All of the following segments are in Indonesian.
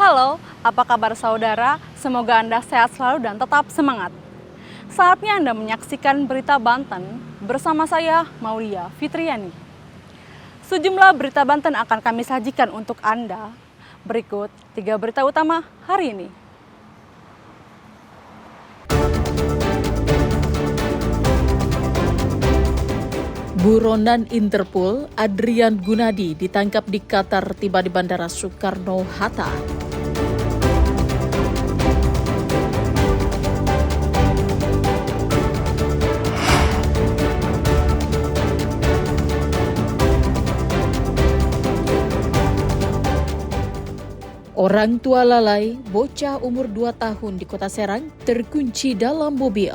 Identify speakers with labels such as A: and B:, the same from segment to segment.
A: Halo, apa kabar saudara? Semoga Anda sehat selalu dan tetap semangat. Saatnya Anda menyaksikan Berita Banten bersama saya, Maulia Fitriani. Sejumlah berita Banten akan kami sajikan untuk Anda. Berikut 3 berita utama hari ini.
B: Buronan Interpol Adrian Gunadi ditangkap di Qatar tiba di Bandara Soekarno-Hatta. Orang tua lalai, bocah umur 2 tahun di Kota Serang terkunci dalam mobil.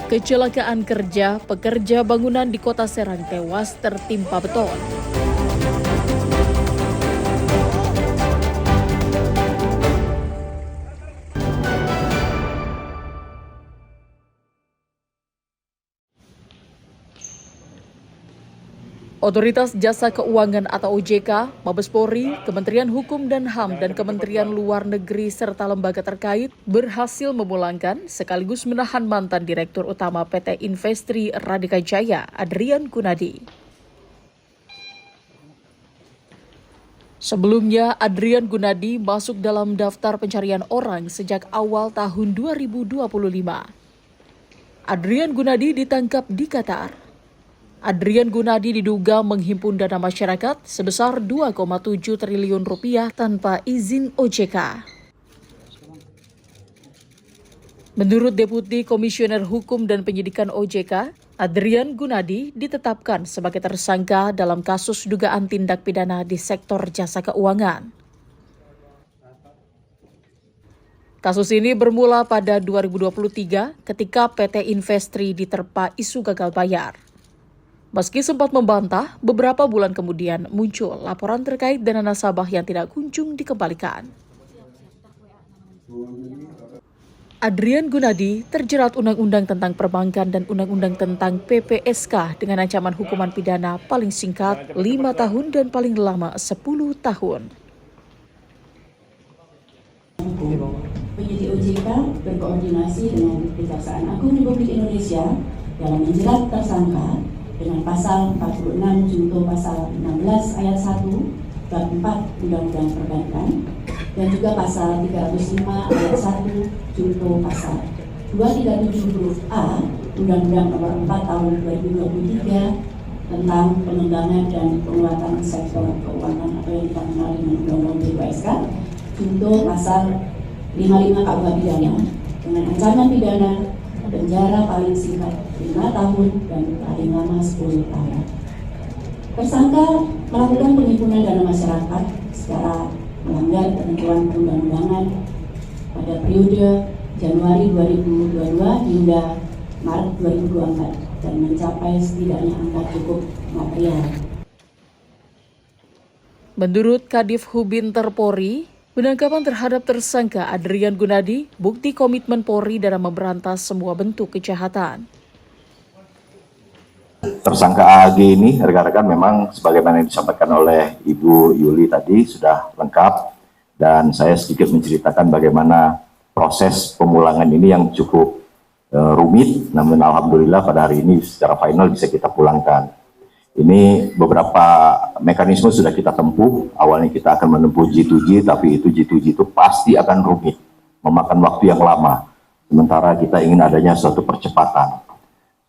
B: Kecelakaan kerja, pekerja bangunan di Kota Serang tewas tertimpa beton. Otoritas Jasa Keuangan atau OJK, Mabes Polri, Kementerian Hukum dan HAM, dan Kementerian Luar Negeri serta lembaga terkait berhasil memulangkan sekaligus menahan mantan Direktur Utama PT Investri Radika Jaya, Adrian Gunadi. Sebelumnya, Adrian Gunadi masuk dalam daftar pencarian orang sejak awal tahun 2025. Adrian Gunadi ditangkap di Qatar. Adrian Gunadi diduga menghimpun dana masyarakat sebesar 2,7 triliun rupiah tanpa izin OJK. Menurut Deputi Komisioner Hukum dan Penyidikan OJK, Adrian Gunadi ditetapkan sebagai tersangka dalam kasus dugaan tindak pidana di sektor jasa keuangan. Kasus ini bermula pada 2023 ketika PT Investri diterpa isu gagal bayar. Meski sempat membantah, beberapa bulan kemudian muncul laporan terkait dana nasabah yang tidak kunjung dikembalikan. Adrian Gunadi terjerat Undang-Undang tentang Perbankan dan Undang-Undang tentang PPSK dengan ancaman hukuman pidana paling singkat 5 tahun dan paling lama 10 tahun.
C: Penyidik OJK berkoordinasi dengan Kejaksaan Agung Republik Indonesia dalam menjerat tersangka dengan pasal 46 junto pasal 16 ayat 1 bab 4 Undang-Undang Perbankan dan juga pasal 305 ayat 1 junto pasal 237 huruf A Undang-Undang Nomor 4 Tahun 2023 tentang pengembangan dan penguatan sektor keuangan atau yang kita kenal dengan Undang-Undang PPSK junto pasal 55 KUH pidana dengan ancaman pidana penjara paling singkat 5 tahun dan paling lama 10 tahun. Tersangka melakukan penghimpunan dana masyarakat secara melanggar ketentuan perundang-undangan pada periode Januari 2022 hingga Maret 2024 dan mencapai setidaknya angka cukup material.
B: Menurut Kadif Hubinter Polri, penangkapan terhadap tersangka Adrian Gunadi bukti komitmen Polri dalam memberantas semua bentuk kejahatan.
D: Tersangka AG ini, rekan-rekan, memang sebagaimana yang disampaikan oleh Ibu Yuli tadi sudah lengkap dan saya sedikit menceritakan bagaimana proses pemulangan ini yang cukup rumit, namun alhamdulillah pada hari ini secara final bisa kita pulangkan. Ini beberapa mekanisme sudah kita tempuh. Awalnya kita akan menempuh G2G, tapi itu G2G itu pasti akan rumit, memakan waktu yang lama. Sementara kita ingin adanya suatu percepatan.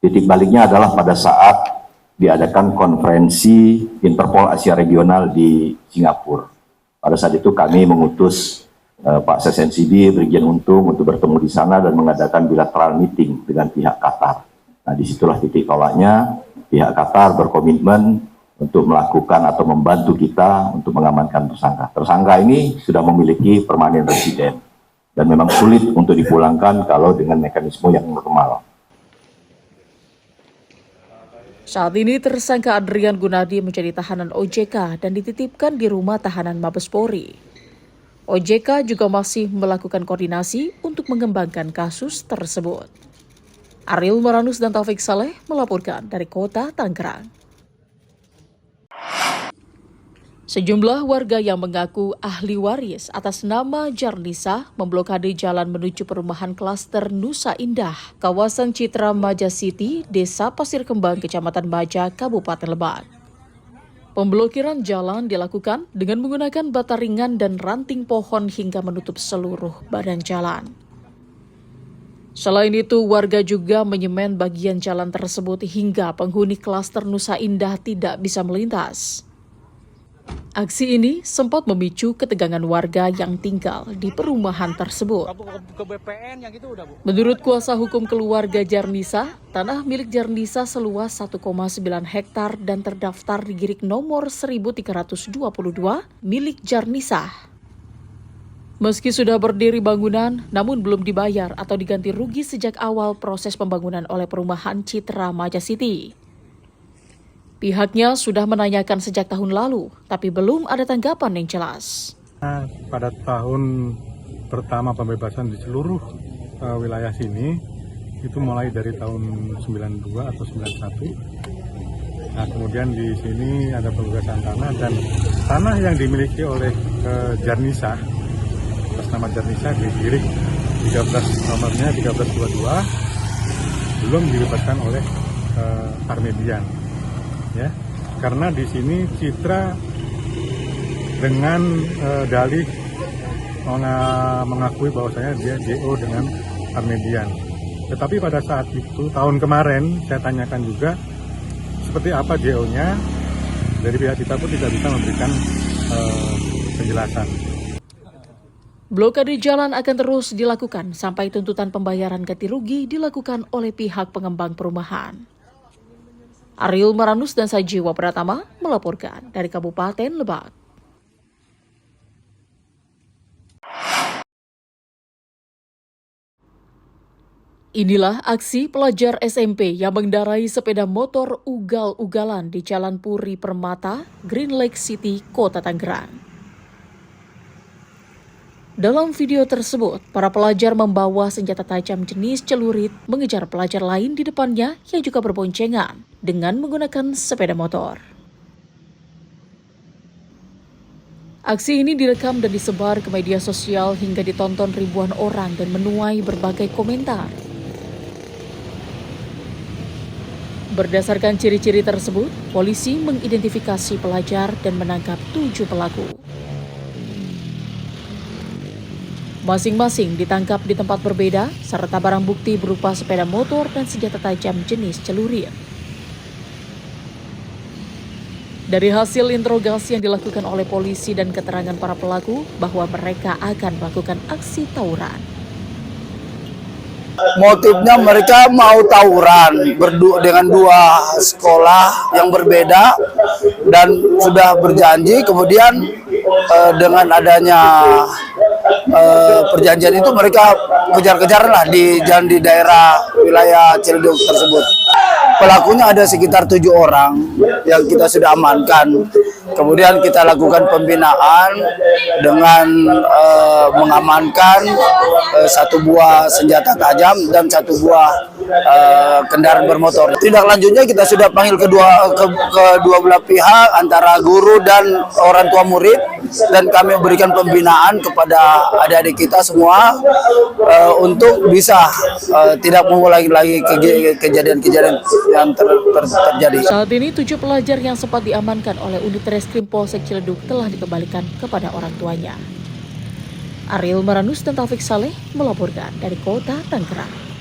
D: Titik baliknya adalah pada saat diadakan konferensi Interpol Asia Regional di Singapura. Pada saat itu kami mengutus Pak SSNCD, Brigjen Untung untuk bertemu di sana dan mengadakan bilateral meeting dengan pihak Qatar. Nah, disitulah titik tolaknya. Pihak Qatar berkomitmen untuk melakukan atau membantu kita untuk mengamankan tersangka. Tersangka ini sudah memiliki permanent resident dan memang sulit untuk dipulangkan kalau dengan mekanisme yang normal.
B: Saat ini tersangka Adrian Gunadi menjadi tahanan OJK dan dititipkan di rumah tahanan Mabes Polri. OJK juga masih melakukan koordinasi untuk mengembangkan kasus tersebut. Ariel Maranus dan Taufik Saleh melaporkan dari Kota Tangerang. Sejumlah warga yang mengaku ahli waris atas nama Jarnisa memblokade jalan menuju perumahan klaster Nusa Indah, kawasan Citra Maja City, Desa Pasir Kembang, Kecamatan Maja, Kabupaten Lebak. Pemblokiran jalan dilakukan dengan menggunakan bata ringan dan ranting pohon hingga menutup seluruh badan jalan. Selain itu, warga juga menyemen bagian jalan tersebut hingga penghuni klaster Nusa Indah tidak bisa melintas. Aksi ini sempat memicu ketegangan warga yang tinggal di perumahan tersebut. Menurut kuasa hukum keluarga Jarnisa, tanah milik Jarnisa seluas 1,9 hektar dan terdaftar di Girik nomor 1322 milik Jarnisa. Meski sudah berdiri bangunan, namun belum dibayar atau diganti rugi sejak awal proses pembangunan oleh perumahan Citra Maja City. Pihaknya sudah menanyakan sejak tahun lalu, tapi belum ada tanggapan yang jelas.
E: Pada tahun pertama pembebasan di seluruh wilayah sini, itu mulai dari tahun 92 atau 91. Nah, kemudian di sini ada pembebasan tanah dan tanah yang dimiliki oleh Jarnisa, atas nama Jarnisa di Girik 13 nomornya 1322, belum dibebaskan oleh Parmedian. Ya, karena di sini Citra dengan dalih mengakui bahwasanya dia JO dengan Parmedian. Tetapi pada saat itu tahun kemarin saya tanyakan juga seperti apa JO-nya, dari pihak kita pun tidak bisa memberikan penjelasan.
B: Blokade jalan akan terus dilakukan sampai tuntutan pembayaran ganti rugi dilakukan oleh pihak pengembang perumahan. Ariel Maranus dan Sajiwa Pratama melaporkan dari Kabupaten Lebak. Inilah aksi pelajar SMP yang mengendarai sepeda motor ugal-ugalan di Jalan Puri Permata, Green Lake City, Kota Tangerang. Dalam video tersebut, para pelajar membawa senjata tajam jenis celurit mengejar pelajar lain di depannya yang juga berboncengan dengan menggunakan sepeda motor. Aksi ini direkam dan disebar ke media sosial hingga ditonton ribuan orang dan menuai berbagai komentar. Berdasarkan ciri-ciri tersebut, polisi mengidentifikasi pelajar dan menangkap 7 pelaku. Masing-masing ditangkap di tempat berbeda, serta barang bukti berupa sepeda motor dan senjata tajam jenis celurit. Dari hasil interogasi yang dilakukan oleh polisi dan keterangan para pelaku bahwa mereka akan melakukan aksi tawuran.
F: Motifnya mereka mau tawuran dengan dua sekolah yang berbeda dan sudah berjanji, kemudian dengan adanya perjanjian itu mereka kejar-kejar lah di daerah wilayah Ciledug tersebut. Pelakunya ada sekitar 7 orang yang kita sudah amankan. Kemudian kita lakukan pembinaan dengan mengamankan 1 buah senjata tajam dan 1 buah kendaraan bermotor. Tindak lanjutnya kita sudah panggil kedua belah pihak antara guru dan orang tua murid, dan kami berikan pembinaan kepada adik-adik kita semua untuk bisa tidak mengulangi lagi kejadian-kejadian yang terjadi.
B: Saat ini 7 pelajar yang sempat diamankan oleh unit Reskrim Polsek Ciledug telah dikembalikan kepada orang tuanya. Ariel Maranus dan Taufik Saleh melaporkan dari Kota Tangerang.